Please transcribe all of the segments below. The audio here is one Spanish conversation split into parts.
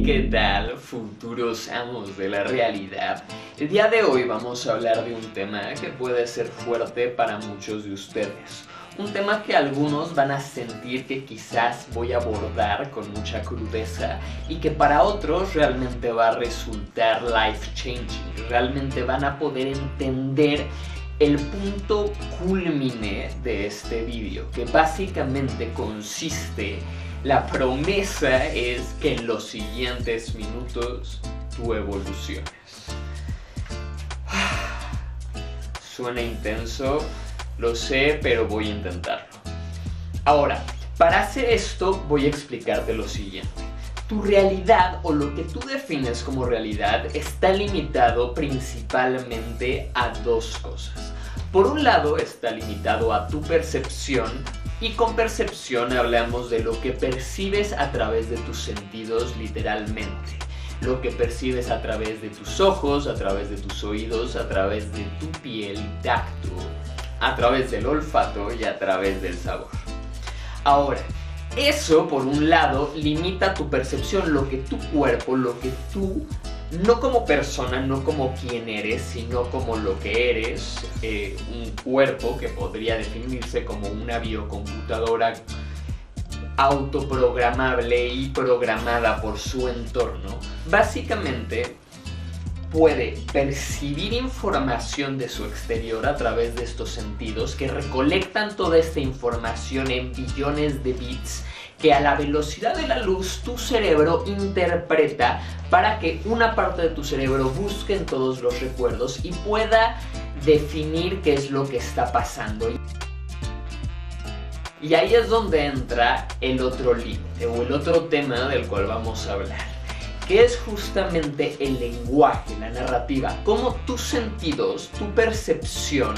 ¿Qué tal, futuros amos de la realidad? El día de hoy vamos a hablar de un tema que puede ser fuerte para muchos de ustedes. Un tema que algunos van a sentir que quizás voy a abordar con mucha crudeza y que para otros realmente va a resultar life changing. Realmente van a poder entender el punto culmine de este vídeo, que básicamente consiste, la promesa es que en los siguientes minutos tú evoluciones. Suena intenso, lo sé, pero voy a intentarlo. Ahora, para hacer esto voy a explicarte lo siguiente. Tu realidad, o lo que tú defines como realidad, está limitado principalmente a dos cosas. Por un lado, está limitado a tu percepción, y con percepción hablamos de lo que percibes a través de tus sentidos literalmente. Lo que percibes a través de tus ojos, a través de tus oídos, a través de tu piel y tacto, a través del olfato y a través del sabor. Ahora, eso por un lado limita tu percepción, lo que tu cuerpo, lo que tú, no como persona, no como quien eres, sino como lo que eres, un cuerpo que podría definirse como una biocomputadora autoprogramable y programada por su entorno, básicamente puede percibir información de su exterior a través de estos sentidos que recolectan toda esta información en billones de bits que a la velocidad de la luz tu cerebro interpreta para que una parte de tu cerebro busque en todos los recuerdos y pueda definir qué es lo que está pasando. Y ahí es donde entra el otro límite o el otro tema del cual vamos a hablar, que es justamente el lenguaje, la narrativa, cómo tus sentidos, tu percepción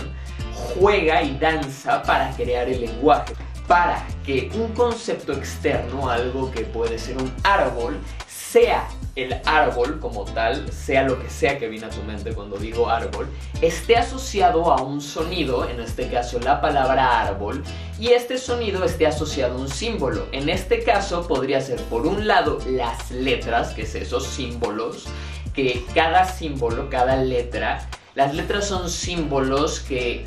juega y danza para crear el lenguaje, para que un concepto externo, algo que puede ser un árbol, sea el árbol como tal, sea lo que sea que viene a tu mente cuando digo árbol, esté asociado a un sonido, en este caso la palabra árbol, y este sonido esté asociado a un símbolo. En este caso podría ser por un lado las letras, que es esos símbolos, que cada símbolo, cada letra, las letras son símbolos que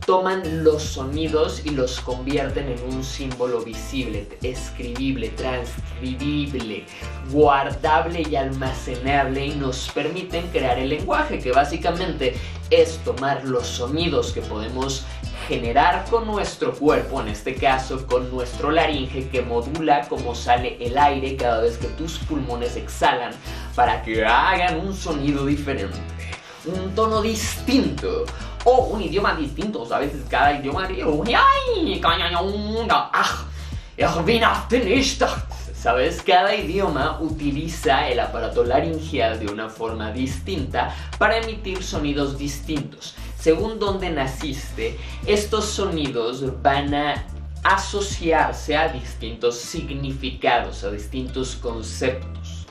toman los sonidos y los convierten en un símbolo visible, escribible, transcribible, guardable y almacenable, y nos permiten crear el lenguaje, que básicamente es tomar los sonidos que podemos generar con nuestro cuerpo, en este caso con nuestro laringe, que modula cómo sale el aire cada vez que tus pulmones exhalan para que hagan un sonido diferente, un tono distinto o un idioma distinto. A veces cada idioma ¿sabes? Cada idioma utiliza el aparato laringeal de una forma distinta para emitir sonidos distintos. Según dónde naciste, estos sonidos van a asociarse a distintos significados, a distintos conceptos,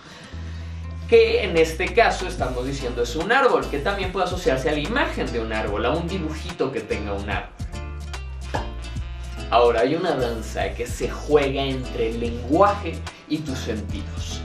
que en este caso estamos diciendo es un árbol, que también puede asociarse a la imagen de un árbol, a un dibujito que tenga un árbol. Ahora, hay una danza que se juega entre el lenguaje y tus sentidos.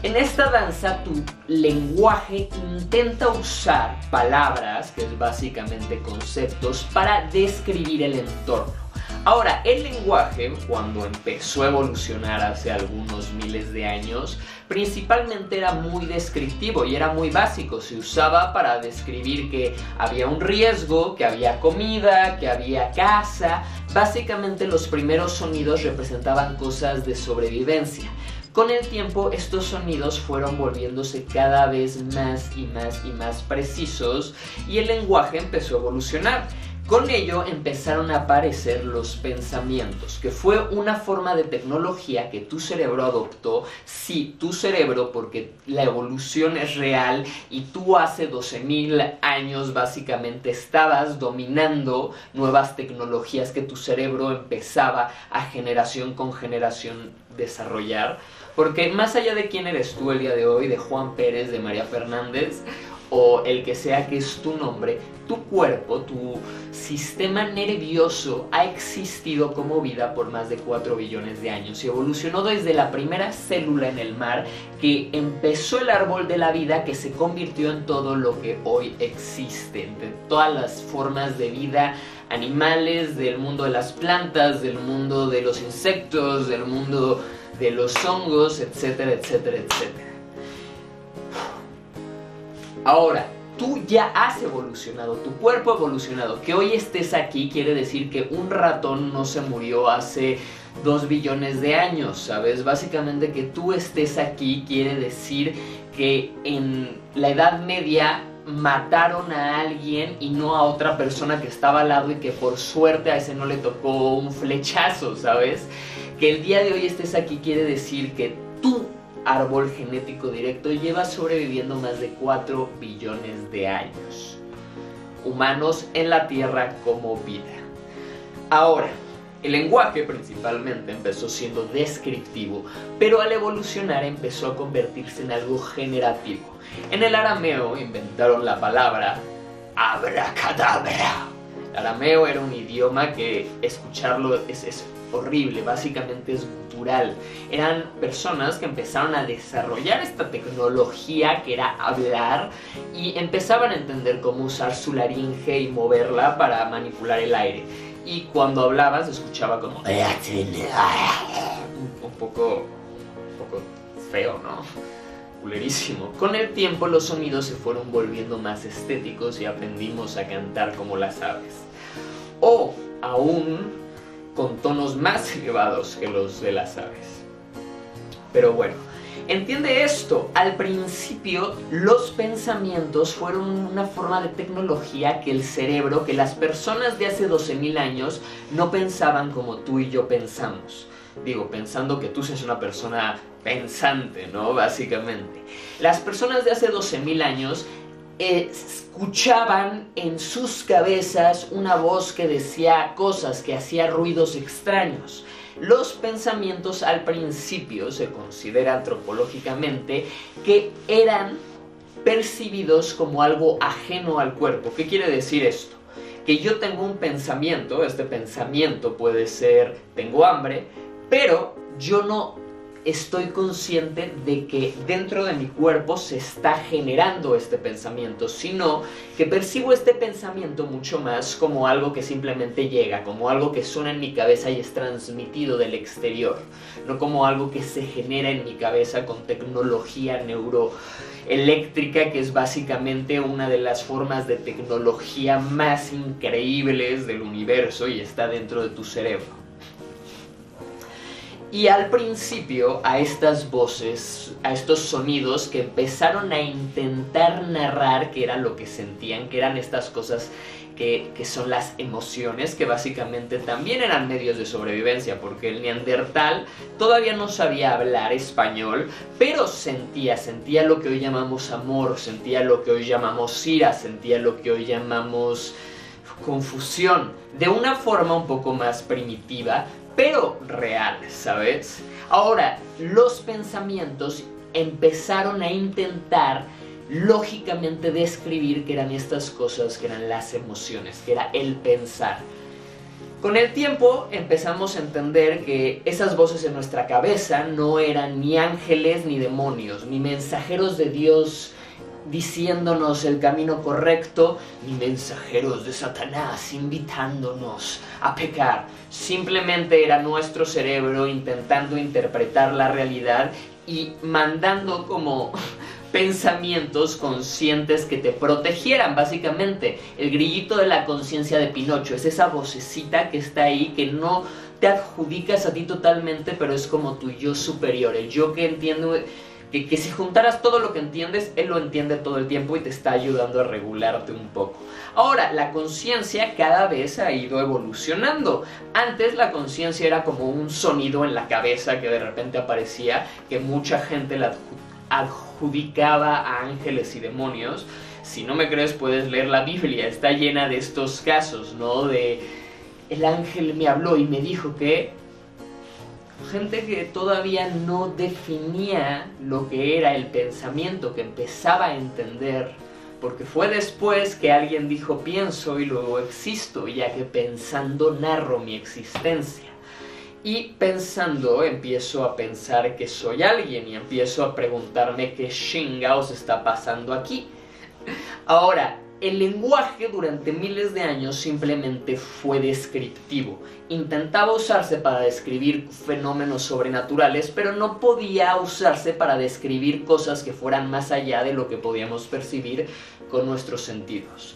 En esta danza, tu lenguaje intenta usar palabras, que es básicamente conceptos, para describir el entorno. Ahora, el lenguaje, cuando empezó a evolucionar hace algunos miles de años, principalmente era muy descriptivo y era muy básico. Se usaba para describir que había un riesgo, que había comida, que había casa. Básicamente los primeros sonidos representaban cosas de sobrevivencia. Con el tiempo, estos sonidos fueron volviéndose cada vez más y más y más precisos, y el lenguaje empezó a evolucionar. Con ello empezaron a aparecer los pensamientos, que fue una forma de tecnología que tu cerebro adoptó. Sí, tu cerebro, porque la evolución es real y tú hace 12.000 años básicamente estabas dominando nuevas tecnologías que tu cerebro empezaba a generación con generación desarrollar. Porque más allá de quién eres tú el día de hoy, de Juan Pérez, de María Fernández, o el que sea que es tu nombre, tu cuerpo, tu sistema nervioso ha existido como vida por más de 4 billones de años y evolucionó desde la primera célula en el mar que empezó el árbol de la vida que se convirtió en todo lo que hoy existe, de todas las formas de vida animales, del mundo de las plantas, del mundo de los insectos, del mundo de los hongos, etcétera, etcétera, etcétera. Ahora, tú ya has evolucionado, tu cuerpo ha evolucionado. Que hoy estés aquí quiere decir que un ratón no se murió hace 2 billones de años, ¿sabes? Básicamente que tú estés aquí quiere decir que en la Edad Media mataron a alguien y no a otra persona que estaba al lado y que por suerte a ese no le tocó un flechazo, ¿sabes? Que el día de hoy estés aquí quiere decir que tú árbol genético directo lleva sobreviviendo más de 4 billones de años. Humanos en la Tierra como vida. Ahora, el lenguaje principalmente empezó siendo descriptivo, pero al evolucionar empezó a convertirse en algo generativo. En el arameo inventaron la palabra abracadabra. El arameo era un idioma que escucharlo es horrible, básicamente es gutural. Eran personas que empezaron a desarrollar esta tecnología que era hablar y empezaban a entender cómo usar su laringe y moverla para manipular el aire. Y cuando hablabas se escuchaba como un poco feo, ¿no? Culerísimo. Con el tiempo los sonidos se fueron volviendo más estéticos y aprendimos a cantar como las aves. O aún con tonos más elevados que los de las aves. Pero bueno, entiende esto, al principio los pensamientos fueron una forma de tecnología que el cerebro, que las personas de hace 12.000 años no pensaban como tú y yo pensamos. Digo, pensando que tú seas una persona pensante, ¿no? Básicamente. Las personas de hace 12.000 años escuchaban en sus cabezas una voz que decía cosas, que hacía ruidos extraños. Los pensamientos al principio se considera antropológicamente que eran percibidos como algo ajeno al cuerpo. ¿Qué quiere decir esto? Que yo tengo un pensamiento, este pensamiento puede ser tengo hambre, pero yo no estoy consciente de que dentro de mi cuerpo se está generando este pensamiento, sino que percibo este pensamiento mucho más como algo que simplemente llega, como algo que suena en mi cabeza y es transmitido del exterior, no como algo que se genera en mi cabeza con tecnología neuroeléctrica, que es básicamente una de las formas de tecnología más increíbles del universo y está dentro de tu cerebro. Y al principio a estas voces, a estos sonidos que empezaron a intentar narrar qué era lo que sentían, que eran estas cosas que son las emociones, que básicamente también eran medios de sobrevivencia, porque el neandertal todavía no sabía hablar español, pero sentía lo que hoy llamamos amor, sentía lo que hoy llamamos ira, sentía lo que hoy llamamos confusión, de una forma un poco más primitiva, pero real, ¿sabes? Ahora, los pensamientos empezaron a intentar lógicamente describir qué eran estas cosas, que eran las emociones, que era el pensar. Con el tiempo empezamos a entender que esas voces en nuestra cabeza no eran ni ángeles ni demonios, ni mensajeros de Dios diciéndonos el camino correcto, ni mensajeros de Satanás invitándonos a pecar. Simplemente era nuestro cerebro intentando interpretar la realidad y mandando como pensamientos conscientes que te protegieran. Básicamente, el grillito de la conciencia de Pinocho es esa vocecita que está ahí, que no te adjudicas a ti totalmente, pero es como tu yo superior, el yo que entiende. Que si juntaras todo lo que entiendes, él lo entiende todo el tiempo y te está ayudando a regularte un poco. Ahora, la conciencia cada vez ha ido evolucionando. Antes la conciencia era como un sonido en la cabeza que de repente aparecía, que mucha gente la adjudicaba a ángeles y demonios. Si no me crees, puedes leer la Biblia, está llena de estos casos, ¿no? De el ángel me habló y me dijo que... Gente que todavía no definía lo que era el pensamiento, que empezaba a entender porque fue después que alguien dijo pienso y luego existo, ya que pensando narro mi existencia. Y pensando empiezo a pensar que soy alguien y empiezo a preguntarme qué chingados está pasando aquí. Ahora, el lenguaje durante miles de años simplemente fue descriptivo. Intentaba usarse para describir fenómenos sobrenaturales, pero no podía usarse para describir cosas que fueran más allá de lo que podíamos percibir con nuestros sentidos.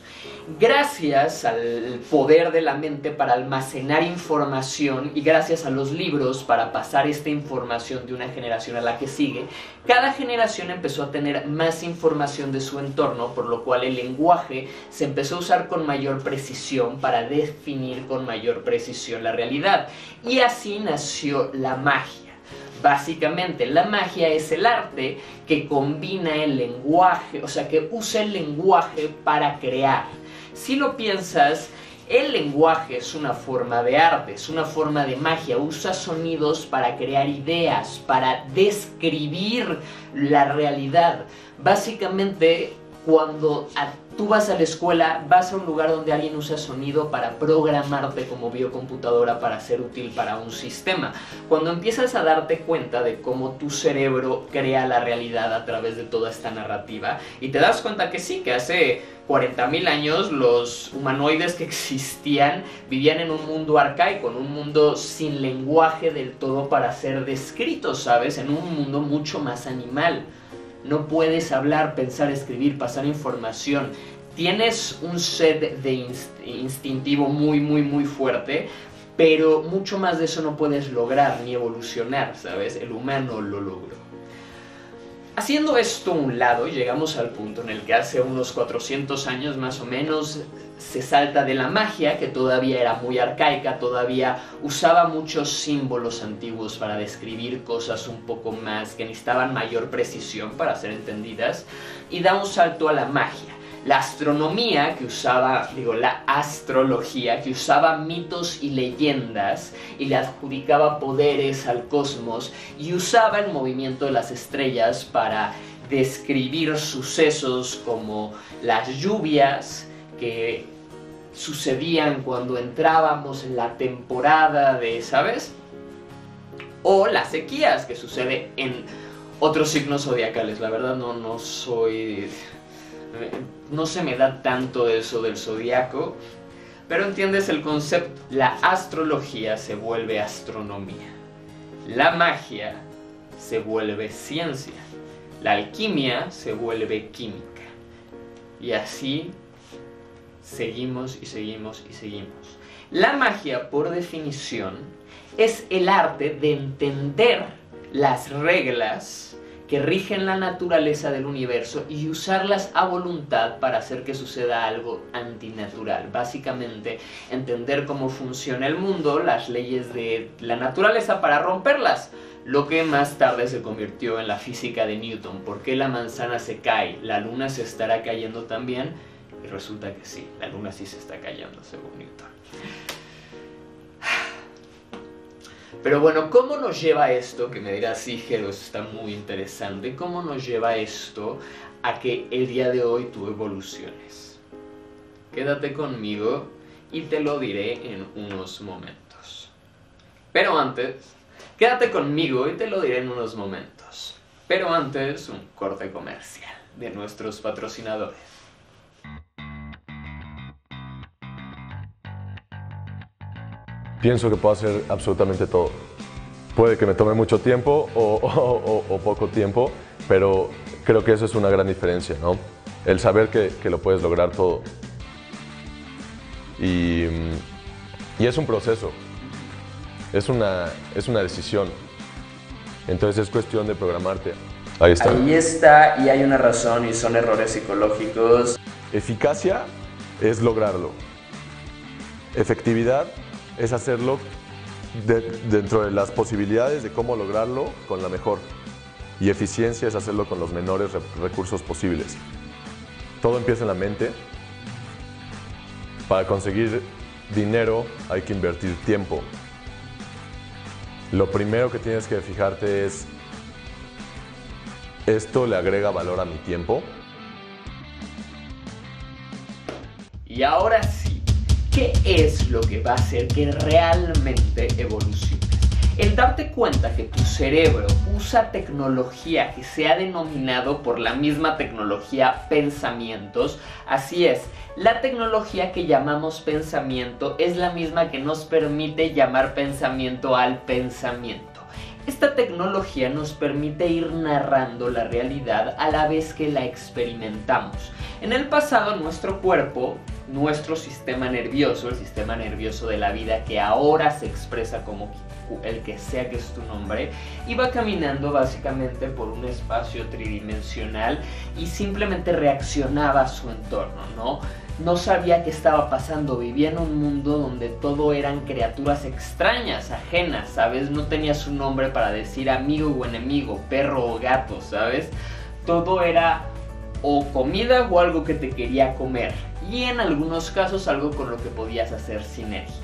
Gracias al poder de la mente para almacenar información y gracias a los libros para pasar esta información de una generación a la que sigue, cada generación empezó a tener más información de su entorno, por lo cual el lenguaje se empezó a usar con mayor precisión para definir con mayor precisión la realidad. Y así nació la magia. Básicamente, la magia es el arte que combina el lenguaje, o sea, que usa el lenguaje para crear. Si lo piensas, el lenguaje es una forma de arte, es una forma de magia, usa sonidos para crear ideas, para describir la realidad. Básicamente, cuando tú vas a la escuela, vas a un lugar donde alguien usa sonido para programarte como biocomputadora para ser útil para un sistema. Cuando empiezas a darte cuenta de cómo tu cerebro crea la realidad a través de toda esta narrativa y te das cuenta que sí, que hace 40.000 años los humanoides que existían vivían en un mundo arcaico, en un mundo sin lenguaje del todo para ser descrito, ¿sabes? En un mundo mucho más animal. No puedes hablar, pensar, escribir, pasar información. Tienes un set de instintivo muy fuerte, pero mucho más de eso no puedes lograr ni evolucionar, ¿sabes? El humano lo logró. Haciendo esto a un lado, llegamos al punto en el que hace unos 400 años más o menos se salta de la magia, que todavía era muy arcaica, todavía usaba muchos símbolos antiguos para describir cosas un poco más que necesitaban mayor precisión para ser entendidas, y da un salto a la magia. La astronomía que usaba, la astrología que usaba mitos y leyendas y le adjudicaba poderes al cosmos y usaba el movimiento de las estrellas para describir sucesos como las lluvias que sucedían cuando entrábamos en la temporada de, ¿sabes? O las sequías que sucede en otros signos zodiacales. La verdad no soy... No se me da tanto eso del zodiaco, pero entiendes el concepto. La astrología se vuelve astronomía. La magia se vuelve ciencia. La alquimia se vuelve química. Y así seguimos y seguimos y seguimos. La magia, por definición, es el arte de entender las reglas que rigen la naturaleza del universo y usarlas a voluntad para hacer que suceda algo antinatural. Básicamente, entender cómo funciona el mundo, las leyes de la naturaleza para romperlas. Lo que más tarde se convirtió en la física de Newton. ¿Por qué la manzana se cae? ¿La luna se estará cayendo también? Y resulta que sí, la luna sí se está cayendo según Newton. Pero bueno, ¿cómo nos lleva esto? Que me dirás, sí, Jero, eso está muy interesante. ¿Cómo nos lleva esto a que el día de hoy tú evoluciones? Quédate conmigo y te lo diré en unos momentos. Pero antes, quédate conmigo y te lo diré en unos momentos. Pero antes, un corte comercial de nuestros patrocinadores. Pienso que puedo hacer absolutamente todo. Puede que me tome mucho tiempo o poco tiempo, pero creo que eso es una gran diferencia, ¿no? El saber que lo puedes lograr todo. Y es un proceso, es una decisión. Entonces es cuestión de programarte. Ahí está. Ahí está, y hay una razón y son errores psicológicos. Eficacia es lograrlo. Efectividad es hacerlo dentro de las posibilidades de cómo lograrlo con la mejor. Y eficiencia es hacerlo con los menores recursos posibles. Todo empieza en la mente. Para conseguir dinero hay que invertir tiempo. Lo primero que tienes que fijarte es, ¿esto le agrega valor a mi tiempo? y ahora sí, ¿qué es lo que va a hacer que realmente evoluciones? El darte cuenta que tu cerebro usa tecnología que se ha denominado por la misma tecnología pensamientos. Así es, la tecnología que llamamos pensamiento es la misma que nos permite llamar pensamiento al pensamiento. Esta tecnología nos permite ir narrando la realidad a la vez que la experimentamos. En el pasado, nuestro cuerpo, nuestro sistema nervioso, el sistema nervioso de la vida que ahora se expresa como el que sea que es tu nombre, iba caminando básicamente por un espacio tridimensional y simplemente reaccionaba a su entorno, ¿no? No sabía qué estaba pasando, vivía en un mundo donde todo eran criaturas extrañas, ajenas, ¿sabes? No tenías un nombre para decir amigo o enemigo, perro o gato, ¿sabes? Todo era o comida o algo que te quería comer, y en algunos casos algo con lo que podías hacer sinergia.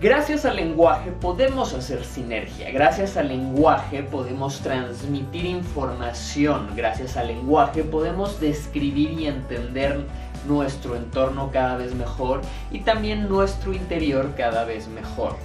Gracias al lenguaje podemos hacer sinergia, gracias al lenguaje podemos transmitir información, gracias al lenguaje podemos describir y entender nuestro entorno cada vez mejor y también nuestro interior cada vez mejor.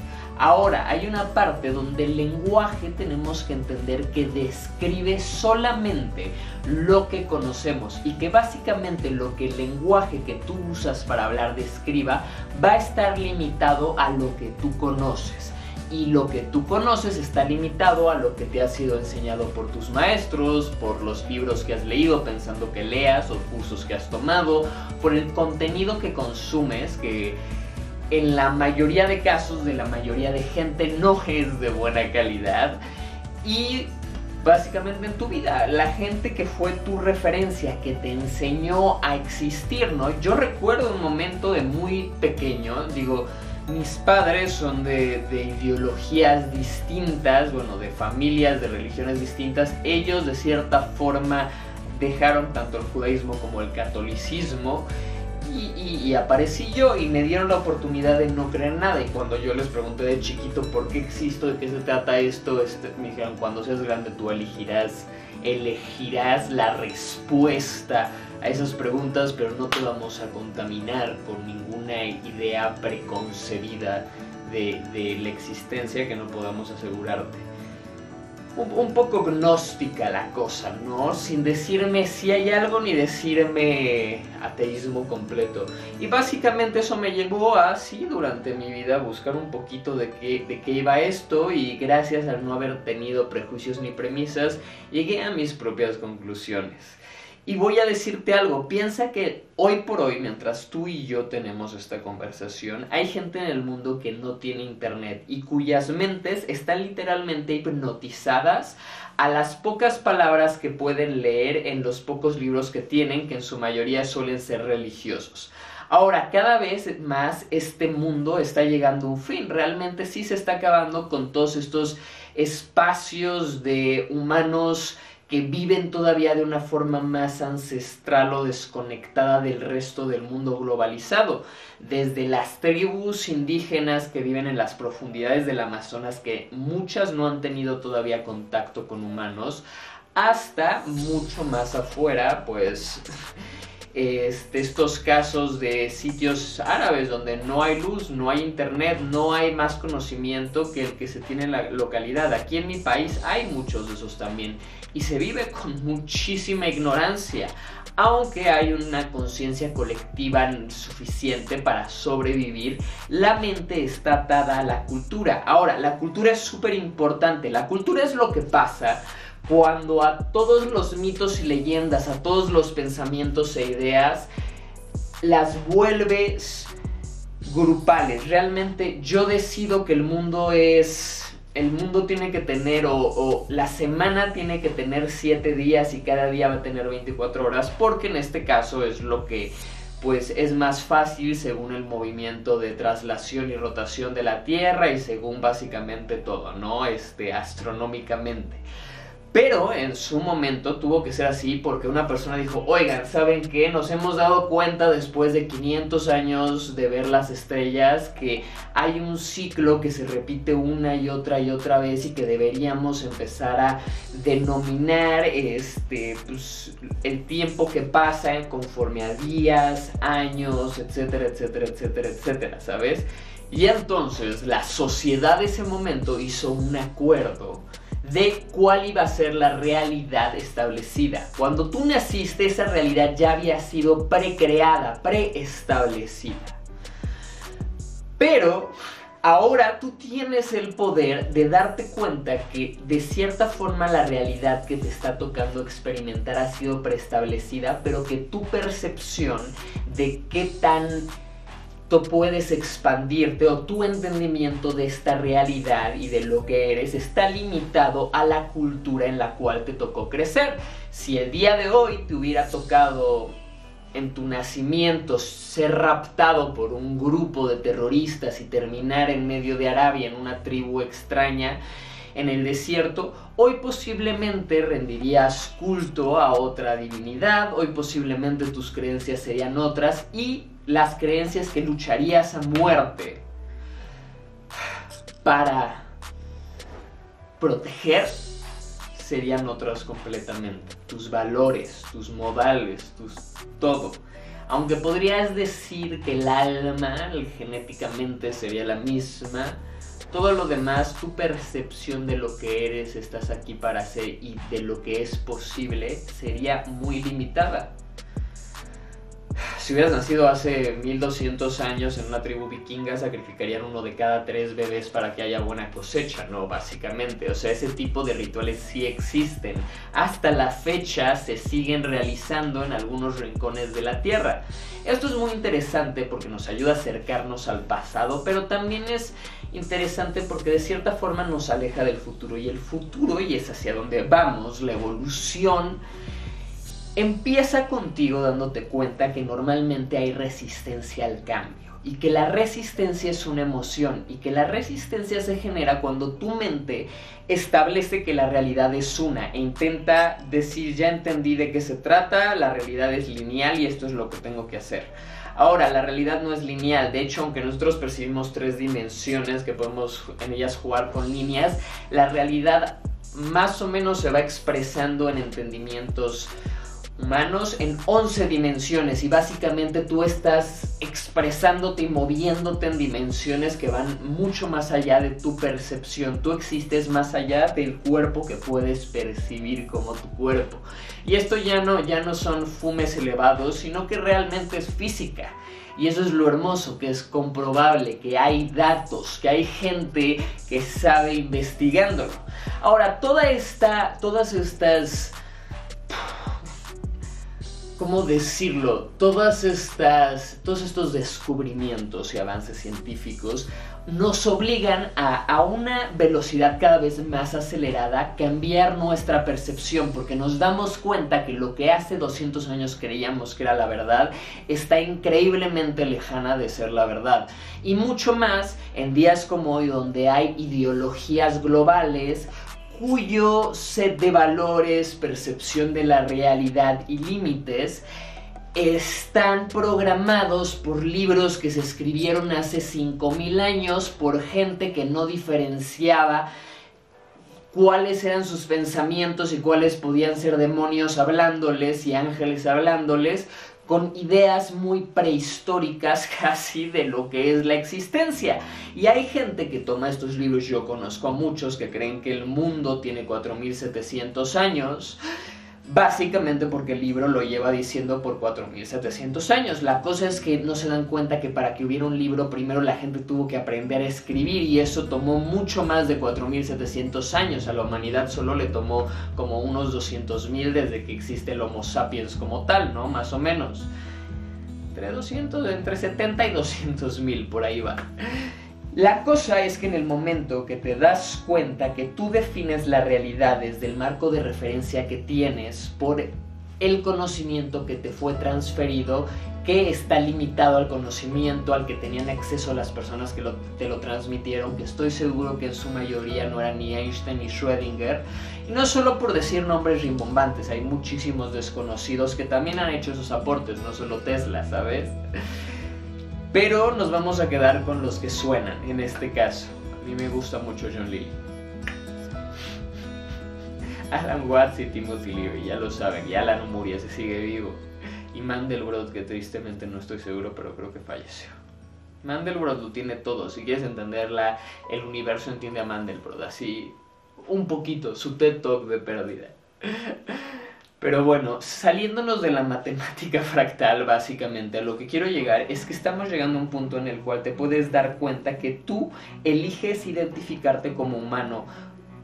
Ahora, hay una parte donde el lenguaje tenemos que entender que describe solamente lo que conocemos y que básicamente lo que el lenguaje que tú usas para hablar describa va a estar limitado a lo que tú conoces. Y lo que tú conoces está limitado a lo que te ha sido enseñado por tus maestros, por los libros que has leído pensando que leas o cursos que has tomado, por el contenido que consumes, que en la mayoría de casos de la mayoría de gente no es de buena calidad, y básicamente en tu vida, la gente que fue tu referencia, que te enseñó a existir, ¿no? Yo recuerdo un momento de muy pequeño, digo, mis padres son de ideologías distintas, bueno, de familias, de religiones distintas. Ellos de cierta forma dejaron tanto el judaísmo como el catolicismo. Y aparecí yo y me dieron la oportunidad de no creer nada. Y cuando yo les pregunté de chiquito por qué existo, de qué se trata esto, me dijeron, cuando seas grande tú elegirás la respuesta a esas preguntas, pero no te vamos a contaminar con ninguna idea preconcebida de la existencia que no podamos asegurarte. Un poco gnóstica la cosa, ¿no? Sin decirme si hay algo ni decirme ateísmo completo. Y básicamente eso me llevó a, sí, durante mi vida, buscar un poquito de qué iba esto, y gracias al no haber tenido prejuicios ni premisas, llegué a mis propias conclusiones. Y voy a decirte algo, piensa que hoy por hoy, mientras tú y yo tenemos esta conversación, hay gente en el mundo que no tiene internet y cuyas mentes están literalmente hipnotizadas a las pocas palabras que pueden leer en los pocos libros que tienen, que en su mayoría suelen ser religiosos. Ahora, cada vez más este mundo está llegando a un fin, realmente sí se está acabando con todos estos espacios de humanos que viven todavía de una forma más ancestral o desconectada del resto del mundo globalizado. Desde las tribus indígenas que viven en las profundidades del Amazonas, que muchas no han tenido todavía contacto con humanos, hasta mucho más afuera, pues estos casos de sitios árabes donde no hay luz, no hay internet, no hay más conocimiento que el que se tiene en la localidad. Aquí en mi país hay muchos de esos también, y se vive con muchísima ignorancia, aunque hay una conciencia colectiva suficiente para sobrevivir. La mente está atada a la cultura. Ahora, la cultura es súper importante. La cultura es lo que pasa cuando a todos los mitos y leyendas, a todos los pensamientos e ideas, las vuelves grupales. Realmente yo decido que el mundo tiene que tener, o la semana tiene que tener 7 días y cada día va a tener 24 horas, porque en este caso es lo que pues es más fácil según el movimiento de traslación y rotación de la Tierra y según básicamente todo, ¿no? Astronómicamente. Pero en su momento tuvo que ser así porque una persona dijo, oigan, ¿saben qué? Nos hemos dado cuenta después de 500 años de ver las estrellas que hay un ciclo que se repite una y otra vez y que deberíamos empezar a denominar pues, el tiempo que pasa conforme a días, años, etcétera, etcétera, etcétera, etcétera, ¿sabes? Y entonces la sociedad de ese momento hizo un acuerdo de cuál iba a ser la realidad establecida. Cuando tú naciste, esa realidad ya había sido precreada, preestablecida. Pero ahora tú tienes el poder de darte cuenta que de cierta forma la realidad que te está tocando experimentar ha sido preestablecida, pero que tu percepción de qué tanto puedes expandirte o tu entendimiento de esta realidad y de lo que eres está limitado a la cultura en la cual te tocó crecer. Si el día de hoy te hubiera tocado en tu nacimiento ser raptado por un grupo de terroristas y terminar en medio de Arabia en una tribu extraña en el desierto, hoy posiblemente rendirías culto a otra divinidad, hoy posiblemente tus creencias serían otras y las creencias que lucharías a muerte para proteger serían otras completamente. Tus valores, tus modales, todo. Aunque podrías decir que el alma genéticamente sería la misma, todo lo demás, tu percepción de lo que eres, estás aquí para hacer y de lo que es posible, sería muy limitada. Si hubieras nacido hace 1200 años en una tribu vikinga, sacrificarían 1 de cada 3 bebés para que haya buena cosecha, ¿no? Básicamente, o sea, ese tipo de rituales sí existen. Hasta la fecha se siguen realizando en algunos rincones de la tierra. Esto es muy interesante porque nos ayuda a acercarnos al pasado, pero también es interesante porque de cierta forma nos aleja del futuro. Y el futuro, y es hacia donde vamos, la evolución, empieza contigo dándote cuenta que normalmente hay resistencia al cambio y que la resistencia es una emoción y que la resistencia se genera cuando tu mente establece que la realidad es una e intenta decir, ya entendí de qué se trata, la realidad es lineal y esto es lo que tengo que hacer. Ahora, la realidad no es lineal. De hecho, aunque nosotros percibimos 3 dimensiones que podemos en ellas jugar con líneas, la realidad más o menos se va expresando en entendimientos humanos en 11 dimensiones y básicamente tú estás expresándote y moviéndote en dimensiones que van mucho más allá de tu percepción. Tú existes más allá del cuerpo que puedes percibir como tu cuerpo. Y esto ya no son fumes elevados, sino que realmente es física. Y eso es lo hermoso, que es comprobable, que hay datos, que hay gente que sabe investigándolo. Ahora, todas estas... ¿cómo decirlo? Todos estos descubrimientos y avances científicos nos obligan a una velocidad cada vez más acelerada cambiar nuestra percepción, porque nos damos cuenta que lo que hace 200 años creíamos que era la verdad está increíblemente lejana de ser la verdad. Y mucho más en días como hoy, donde hay ideologías globales cuyo set de valores, percepción de la realidad y límites están programados por libros que se escribieron hace 5000 años por gente que no diferenciaba cuáles eran sus pensamientos y cuáles podían ser demonios hablándoles y ángeles hablándoles, con ideas muy prehistóricas casi de lo que es la existencia. Y hay gente que toma estos libros, yo conozco a muchos que creen que el mundo tiene 4700 años, básicamente porque el libro lo lleva diciendo por 4700 años. La cosa es que no se dan cuenta que para que hubiera un libro, primero la gente tuvo que aprender a escribir y eso tomó mucho más de 4700 años. A la humanidad solo le tomó como unos 200,000 desde que existe el Homo sapiens como tal, ¿no? Más o menos. Entre 70 y 200,000, por ahí va. La cosa es que en el momento que te das cuenta que tú defines la realidad desde el marco de referencia que tienes por el conocimiento que te fue transferido, que está limitado al conocimiento al que tenían acceso las personas que te lo transmitieron, que estoy seguro que en su mayoría no eran ni Einstein ni Schrödinger. Y no solo por decir nombres rimbombantes, hay muchísimos desconocidos que también han hecho esos aportes, no solo Tesla, ¿sabes? Pero nos vamos a quedar con los que suenan en este caso. A mí me gusta mucho John Lee, Alan Watts y Timothy Leary, ya lo saben, y Alan Moore se sigue vivo. Y Mandelbrot, que tristemente no estoy seguro, pero creo que falleció. Mandelbrot lo tiene todo. Si quieres entenderla, el universo entiende a Mandelbrot. Así, un poquito, su TED Talk de pérdida. Pero bueno, saliéndonos de la matemática fractal, básicamente, a lo que quiero llegar es que estamos llegando a un punto en el cual te puedes dar cuenta que tú eliges identificarte como humano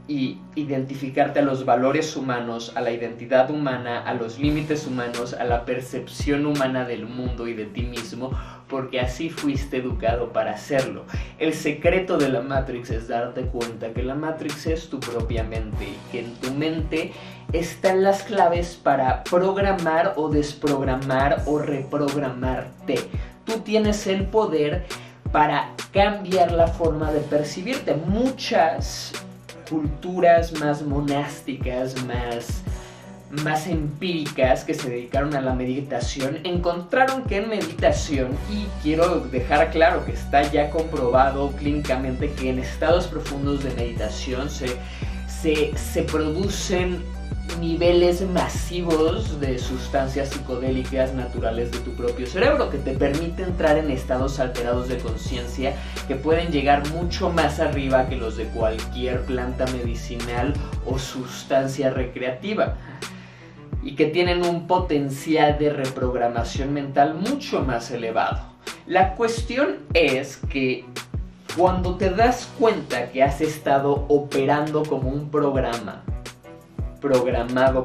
y identificarte a los valores humanos, a la identidad humana, a los límites humanos, a la percepción humana del mundo y de ti mismo, porque así fuiste educado para hacerlo. El secreto de la Matrix es darte cuenta que la Matrix es tu propia mente y que en tu mente están las claves para programar o desprogramar o reprogramarte. Tú tienes el poder para cambiar la forma de percibirte. Muchas culturas más monásticas, más empíricas que se dedicaron a la meditación encontraron que en meditación, y quiero dejar claro que está ya comprobado clínicamente que en estados profundos de meditación se producen niveles masivos de sustancias psicodélicas naturales de tu propio cerebro que te permite entrar en estados alterados de conciencia que pueden llegar mucho más arriba que los de cualquier planta medicinal o sustancia recreativa y que tienen un potencial de reprogramación mental mucho más elevado. La cuestión es que cuando te das cuenta que has estado operando como un programa programado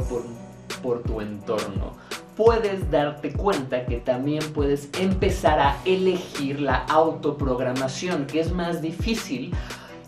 por tu entorno, puedes darte cuenta que también puedes empezar a elegir la autoprogramación, que es más difícil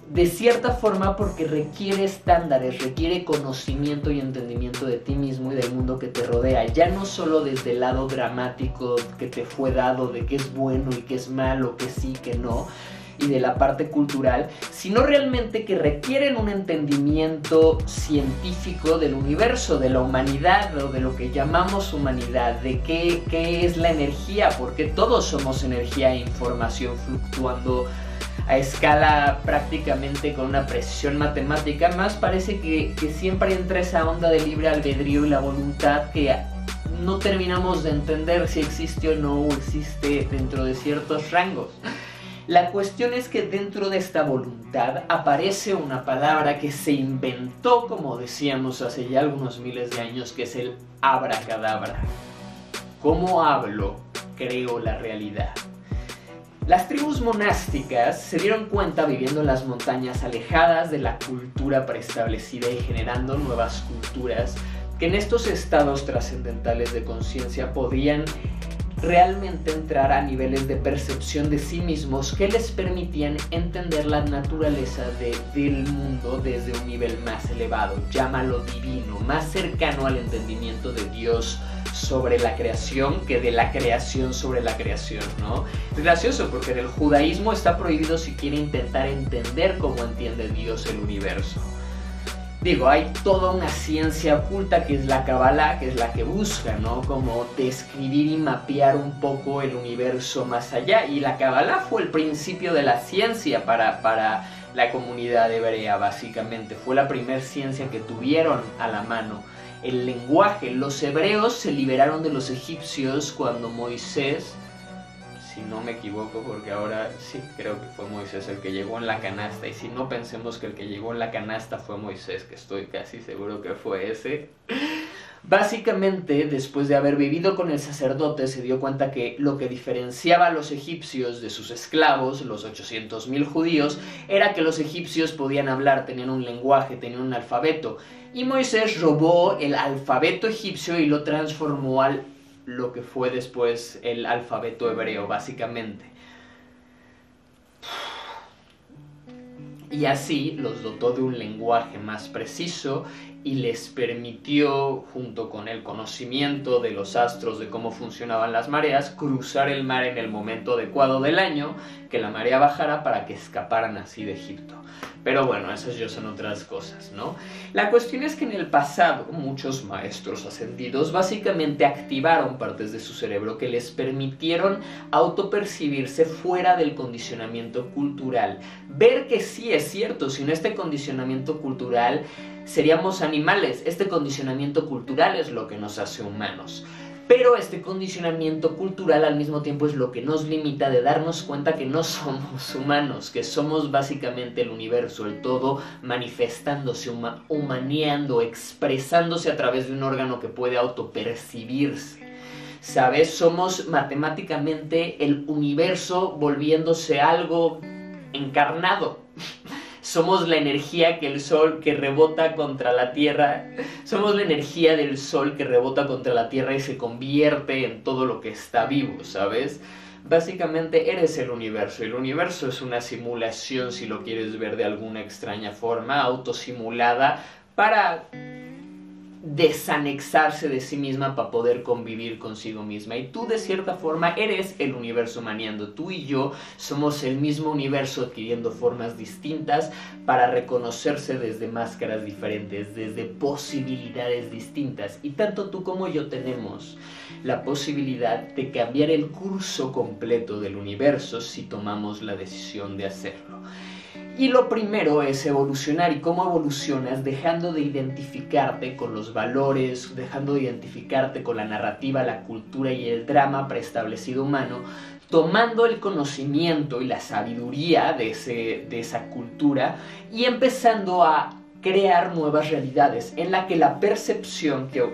de cierta forma porque requiere estándares, requiere conocimiento y entendimiento de ti mismo y del mundo que te rodea, ya no solo desde el lado dramático que te fue dado de qué es bueno y qué es malo, qué sí, qué no, y de la parte cultural, sino realmente que requieren un entendimiento científico del universo, de la humanidad o de lo que llamamos humanidad, de qué es la energía, porque todos somos energía e información fluctuando a escala prácticamente con una precisión matemática. Más parece que siempre entra esa onda de libre albedrío y la voluntad que no terminamos de entender si existe o no, o existe dentro de ciertos rangos. La cuestión es que dentro de esta voluntad aparece una palabra que se inventó, como decíamos hace ya algunos miles de años, que es el abracadabra. ¿Cómo hablo? Creo la realidad. Las tribus monásticas se dieron cuenta viviendo en las montañas alejadas de la cultura preestablecida y generando nuevas culturas que en estos estados trascendentales de conciencia podían realmente entrar a niveles de percepción de sí mismos que les permitían entender la naturaleza del mundo desde un nivel más elevado, llámalo divino, más cercano al entendimiento de Dios sobre la creación que de la creación sobre la creación, ¿no? Es gracioso porque en el judaísmo está prohibido siquiera intentar entender cómo entiende Dios el universo. Digo, hay toda una ciencia oculta que es la Kabbalah, que es la que busca, ¿no? Como describir y mapear un poco el universo más allá. Y la Kabbalah fue el principio de la ciencia para la comunidad hebrea, básicamente. Fue la primera ciencia que tuvieron a la mano. El lenguaje. Los hebreos se liberaron de los egipcios cuando Moisés, si no me equivoco, porque ahora sí creo que fue Moisés el que llegó en la canasta, y si no, pensemos que el que llegó en la canasta fue Moisés, que estoy casi seguro que fue ese. Básicamente, después de haber vivido con el sacerdote, se dio cuenta que lo que diferenciaba a los egipcios de sus esclavos, los 800.000 judíos, era que los egipcios podían hablar, tenían un lenguaje, tenían un alfabeto, y Moisés robó el alfabeto egipcio y lo transformó al lo que fue después el alfabeto hebreo, básicamente. Y así los dotó de un lenguaje más preciso y les permitió, junto con el conocimiento de los astros de cómo funcionaban las mareas, cruzar el mar en el momento adecuado del año, que la marea bajara para que escaparan así de Egipto. Pero bueno, esas ya son otras cosas, ¿no? La cuestión es que en el pasado muchos maestros ascendidos básicamente activaron partes de su cerebro que les permitieron autopercibirse fuera del condicionamiento cultural. Ver que sí es cierto, sin este condicionamiento cultural seríamos animales. Este condicionamiento cultural es lo que nos hace humanos. Pero este condicionamiento cultural al mismo tiempo es lo que nos limita de darnos cuenta que no somos humanos, que somos básicamente el universo, el todo manifestándose, humaneando, expresándose a través de un órgano que puede autopercibirse. ¿Sabes? Somos matemáticamente el universo volviéndose algo encarnado. Somos la energía que el sol que rebota contra la tierra. Somos la energía del sol que rebota contra la tierra y se convierte en todo lo que está vivo, ¿sabes? Básicamente eres el universo. El universo es una simulación, si lo quieres ver de alguna extraña forma, autosimulada para desanexarse de sí misma para poder convivir consigo misma. Y tú de cierta forma eres el universo maneando. Tú y yo somos el mismo universo adquiriendo formas distintas para reconocerse desde máscaras diferentes, desde posibilidades distintas. Y tanto tú como yo tenemos la posibilidad de cambiar el curso completo del universo si tomamos la decisión de hacerlo. Y lo primero es evolucionar. ¿Y cómo evolucionas? Dejando de identificarte con los valores, dejando de identificarte con la narrativa, la cultura y el drama preestablecido humano, tomando el conocimiento y la sabiduría de esa cultura y empezando a crear nuevas realidades en la que la percepción que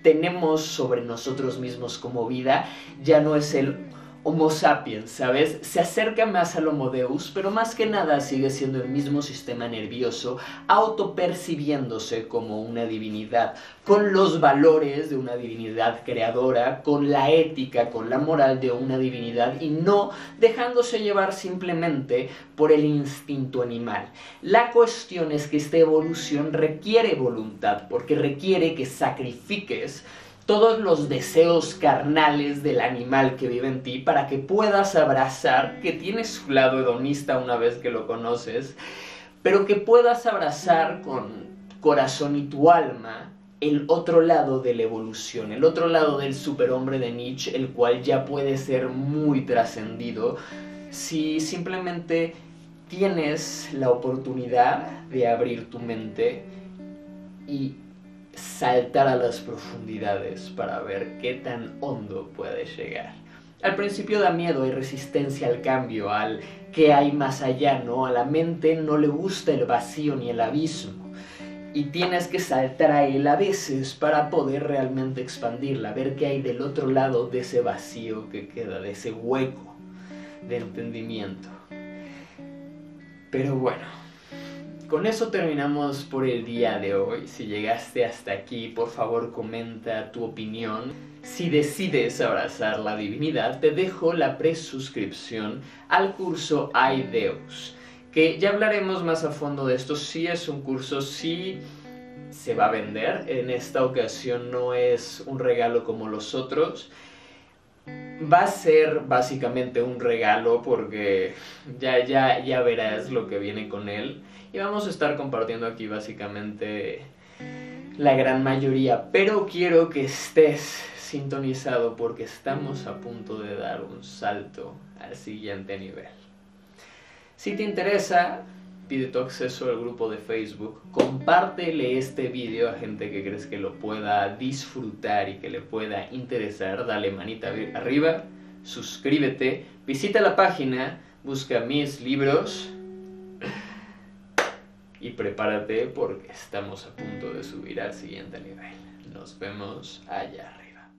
tenemos sobre nosotros mismos como vida ya no es el Homo sapiens, ¿sabes? Se acerca más al Homo Deus, pero más que nada sigue siendo el mismo sistema nervioso, autopercibiéndose como una divinidad, con los valores de una divinidad creadora, con la ética, con la moral de una divinidad y no dejándose llevar simplemente por el instinto animal. La cuestión es que esta evolución requiere voluntad, porque requiere que sacrifiques todos los deseos carnales del animal que vive en ti para que puedas abrazar, que tiene su lado hedonista una vez que lo conoces, pero que puedas abrazar con corazón y tu alma el otro lado de la evolución, el otro lado del superhombre de Nietzsche, el cual ya puede ser muy trascendido si simplemente tienes la oportunidad de abrir tu mente y saltar a las profundidades para ver qué tan hondo puedes llegar. Al principio da miedo, hay resistencia al cambio, al qué hay más allá, ¿no? A la mente no le gusta el vacío ni el abismo. Y tienes que saltar a él a veces para poder realmente expandirla, ver qué hay del otro lado de ese vacío que queda, de ese hueco de entendimiento. Pero bueno, con eso terminamos por el día de hoy. Si llegaste hasta aquí, por favor comenta tu opinión. Si decides abrazar la divinidad, te dejo la presuscripción al curso Aideus, que ya hablaremos más a fondo de esto. Sí es un curso, sí se va a vender. En esta ocasión no es un regalo como los otros. Va a ser básicamente un regalo porque ya verás lo que viene con él. Y vamos a estar compartiendo aquí básicamente la gran mayoría. Pero quiero que estés sintonizado porque estamos a punto de dar un salto al siguiente nivel. Si te interesa, pide tu acceso al grupo de Facebook. Compártele este video a gente que crees que lo pueda disfrutar y que le pueda interesar. Dale manita arriba, suscríbete, visita la página, busca mis libros y prepárate porque estamos a punto de subir al siguiente nivel. Nos vemos allá arriba.